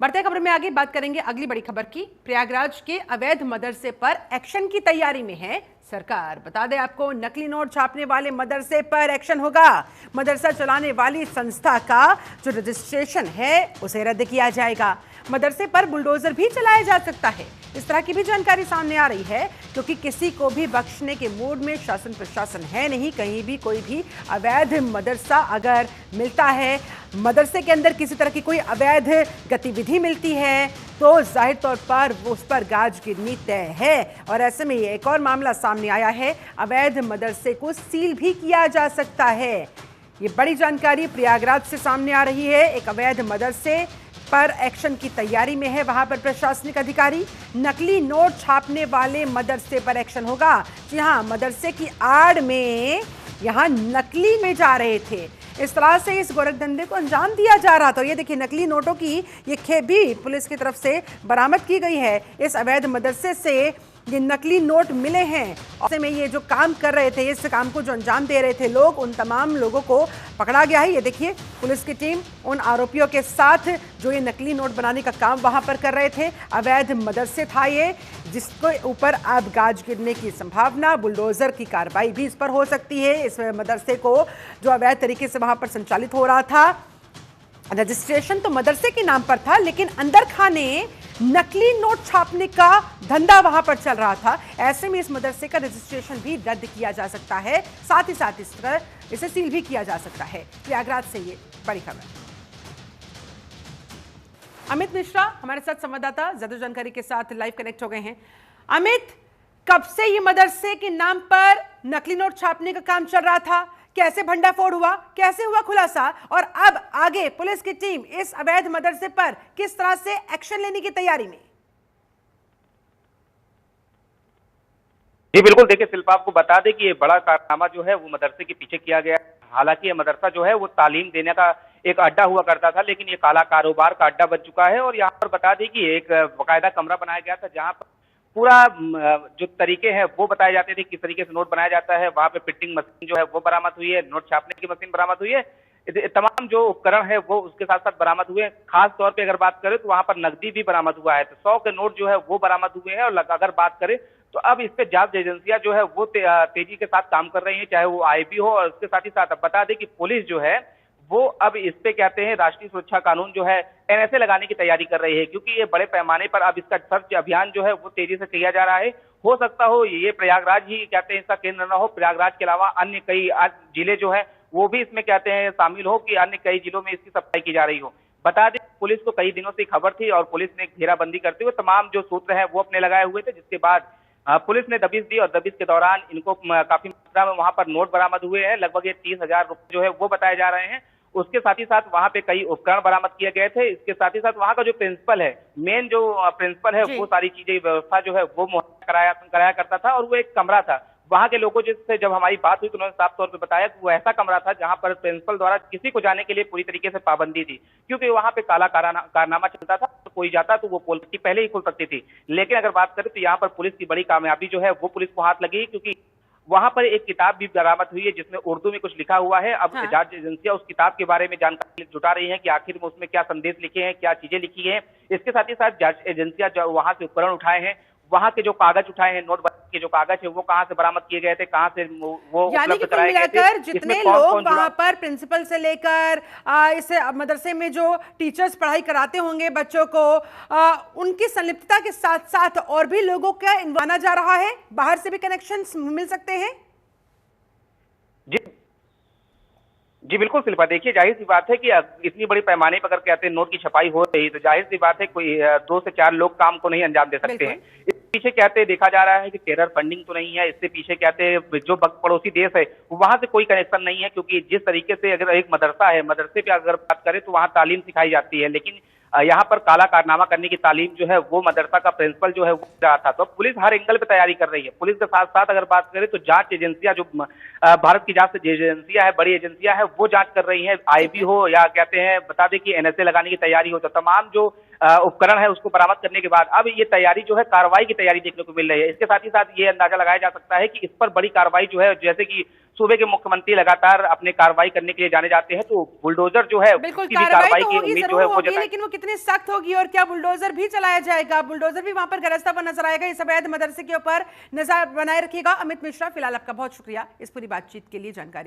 बढ़ते खबर में आगे बात करेंगे अगली बड़ी खबर की। प्रयागराज के अवैध मदरसे पर एक्शन की तैयारी में है सरकार। बता दें आपको, नकली नोट छापने वाले मदरसे पर एक्शन होगा। मदरसा चलाने वाली संस्था का जो रजिस्ट्रेशन है उसे रद्द किया जाएगा। मदरसे पर बुलडोजर भी चलाया जा सकता है। इस तरह की भी जानकारी सामने आ रही है, क्योंकि किसी को भी बख्शने के मूड में शासन प्रशासन है नहीं। कहीं भी कोई भी अवैध मदरसा अगर मिलता है, मदरसे के अंदर किसी तरह की कोई अवैध गतिविधि मिलती है, तो जाहिर तौर पर उस पर गाज गिरनी तय है। और ऐसे में एक और मामला सामने आया है, अवैध मदरसे को सील भी किया जा सकता है। ये बड़ी जानकारी प्रयागराज से सामने आ रही है। एक अवैध मदरसे पर एक्शन की तैयारी में है वहां पर प्रशासनिक अधिकारी। नकली नोट छापने वाले मदरसे पर एक्शन होगा। जी हां, मदरसे की आड़ में यहां नकली में जा रहे थे। इस तरह से इस गोरखधंधे को अंजाम दिया जा रहा था। ये देखिए, नकली नोटों की ये खेप भी पुलिस की तरफ से बरामद की गई है। इस अवैध मदरसे से ये नकली नोट मिले हैं। ऐसे में ये जो काम कर रहे थे, इस काम को जो अंजाम दे रहे थे लोग, उन तमाम लोगों को पकड़ा गया है। ये देखिए, पुलिस की टीम उन आरोपियों के साथ जो ये नकली नोट बनाने का काम वहां पर कर रहे थे। अवैध मदरसे था ये, जिसके ऊपर अब गाज गिरने की संभावना, बुलडोजर की कार्रवाई भी इस पर हो सकती है। इस मदरसे को जो अवैध तरीके से वहां पर संचालित हो रहा था, रजिस्ट्रेशन तो मदरसे के नाम पर था, लेकिन अंदर खाने नकली नोट छापने का धंधा वहां पर चल रहा था। ऐसे में इस मदरसे का रजिस्ट्रेशन भी रद्द किया जा सकता है, साथ ही साथ इस तरह इसे सील भी किया जा सकता है। प्रयागराज से ये बड़ी खबर। अमित मिश्रा हमारे साथ संवाददाता ज्यादा जानकारी के साथ लाइव कनेक्ट हो गए हैं। अमित, कब से ये मदरसे के नाम पर नकली नोट छापने का काम चल रहा था? कैसे भंडाफोड़ हुआ, कैसे हुआ खुलासा, और अब आगे पुलिस की टीम इस अवैध मदरसे पर किस तरह से एक्शन लेने की तैयारी में? जी बिल्कुल, देखिए शिल्पा, आपको बता दें कि ये बड़ा कारनामा जो है वो मदरसे के पीछे किया गया है। हालांकि ये मदरसा जो है वो तालीम देने का एक अड्डा हुआ करता था, लेकिन ये काला कारोबार का अड्डा बन चुका है। और यहाँ पर बता दें कि एक बाकायदा कमरा बनाया गया था, जहाँ पर पूरा जो तरीके हैं वो बताए जाते थे, किस तरीके से नोट बनाया जाता है। वहाँ पे प्रिंटिंग मशीन जो है वो बरामद हुई है, नोट छापने की मशीन बरामद हुई है, तमाम जो उपकरण है वो उसके साथ साथ बरामद हुए। खास तौर पे अगर बात करें तो वहां पर नकदी भी बरामद हुआ है, तो 100 के नोट जो है वो बरामद हुए हैं। और अगर बात करें तो अब इस पे जांच एजेंसियां जो है वो तेजी के साथ काम कर रही हैं, चाहे वो आईबी हो। और उसके साथ ही साथ अब बता दें कि पुलिस जो है वो अब इस पे कहते हैं राष्ट्रीय सुरक्षा कानून जो है एनएसए लगाने की तैयारी कर रही है, क्योंकि ये बड़े पैमाने पर अब इसका सर्च अभियान जो है वो तेजी से किया जा रहा है। हो सकता हो ये प्रयागराज ही कहते हैं इसका केंद्र न हो, प्रयागराज के अलावा अन्य कई जिले जो है वो भी इसमें कहते हैं शामिल हो, कि अन्य कई जिलों में इसकी सप्लाई की जा रही हो। बता दें, पुलिस को कई दिनों से खबर थी और पुलिस ने घेराबंदी करते हुए तमाम जो सूत्र हैं वो अपने लगाए हुए थे, जिसके बाद पुलिस ने दबिश दी। और दबिश के दौरान इनको काफी मात्रा में वहां पर नोट बरामद हुए हैं, लगभग ये 30,000 रुपए जो है वो बताए जा रहे हैं। उसके साथ ही साथ वहां पे कई उपकरण बरामद किए गए थे। इसके साथ ही साथ वहां का जो प्रिंसिपल है, मेन जो प्रिंसिपल है, वो सारी चीजें व्यवस्था जो है वो मुहैया कराया करता था। और वो एक कमरा था, वहां के लोगों से जब हमारी बात हुई तो उन्होंने साफ तौर पे बताया कि वो ऐसा कमरा था जहां पर प्रिंसिपल द्वारा किसी को जाने के लिए पूरी तरीके से पाबंदी थी, क्योंकि वहां पे काला कारनामा चलता था। तो कोई जाता तो वो पोल पहले ही खुल सकती थी। लेकिन अगर बात करें तो यहाँ पर पुलिस की बड़ी कामयाबी जो है वो पुलिस को हाथ लगी, क्योंकि वहां पर एक किताब भी बरामद हुई है जिसमें उर्दू में कुछ लिखा हुआ है। अब जांच एजेंसियां उस किताब के बारे में जानकारी जुटा रही हैं कि आखिर में उसमें क्या संदेश लिखे हैं, क्या चीजें लिखी हैं। इसके साथ ही साथ जांच एजेंसियां जो वहां से उपकरण उठाए हैं, वहां के जो कागज उठाए हैं, नोट के जो कागज है वो कहां से बरामद किए गए थे, कहां से वो उपलब्ध कराए गए थे, जितने लोग वहां पर प्रिंसिपल से लेकर इस मदरसे में जो टीचर्स पढ़ाई कराते होंगे बच्चों को, उनकी संलिप्तता के साथ साथ और भी लोगों का माना जा रहा है, बाहर से भी कनेक्शंस मिल सकते हैं। जी बिल्कुल शिल्पा, देखिए जाहिर सी बात है कि इतनी बड़ी पैमाने पर अगर कहते हैं नोट की छपाई हो रही, तो जाहिर सी बात है कोई 2 से 4 लोग काम को नहीं अंजाम दे सकते हैं। इसके पीछे कहते हैं देखा जा रहा है कि टेरर फंडिंग तो नहीं है, इससे पीछे कहते हैं जो पड़ोसी देश है वहां से कोई कनेक्शन नहीं है। क्योंकि जिस तरीके से अगर एक मदरसा है, मदरसे पे अगर बात करें तो वहां तालीम सिखाई जाती है, लेकिन यहाँ पर काला कारनामा करने की तालीम जो है वो मदरसा का प्रिंसिपल जो है वो रहा था। तो पुलिस हर एंगल पे तैयारी कर रही है। पुलिस के साथ साथ अगर बात करें तो जांच एजेंसियां जो भारत की जांच एजेंसियां है, बड़ी एजेंसियां है, वो जांच कर रही हैं। आईबी हो या कहते हैं बता दें कि एनएसए लगाने की तैयारी हो, तो तमाम जो उपकरण है उसको बरामद करने के बाद अब ये तैयारी जो है कार्रवाई की तैयारी देखने को मिल रही है। इसके साथ ही साथ ये अंदाजा लगाया जा सकता है कि इस पर बड़ी कार्रवाई जो है, जैसे कि सूबे के मुख्यमंत्री लगातार अपने कार्रवाई करने के लिए जाने जाते हैं, तो बुलडोजर जो है बिल्कुल उसकी भी कार्रवाई तो की होगी, उम्मीद जो जरूर है वो होगी, जताई। लेकिन वो कितनी सख्त होगी और क्या बुलडोजर भी चलाया जाएगा? बुलडोजर भी वहां पर गरजता हुआ नजर आएगा? इस अवैध मदरसे के ऊपर नजर बनाए रखिएगा। अमित मिश्रा, फिलहाल आपका बहुत शुक्रिया इस पूरी बातचीत के लिए, जानकारी के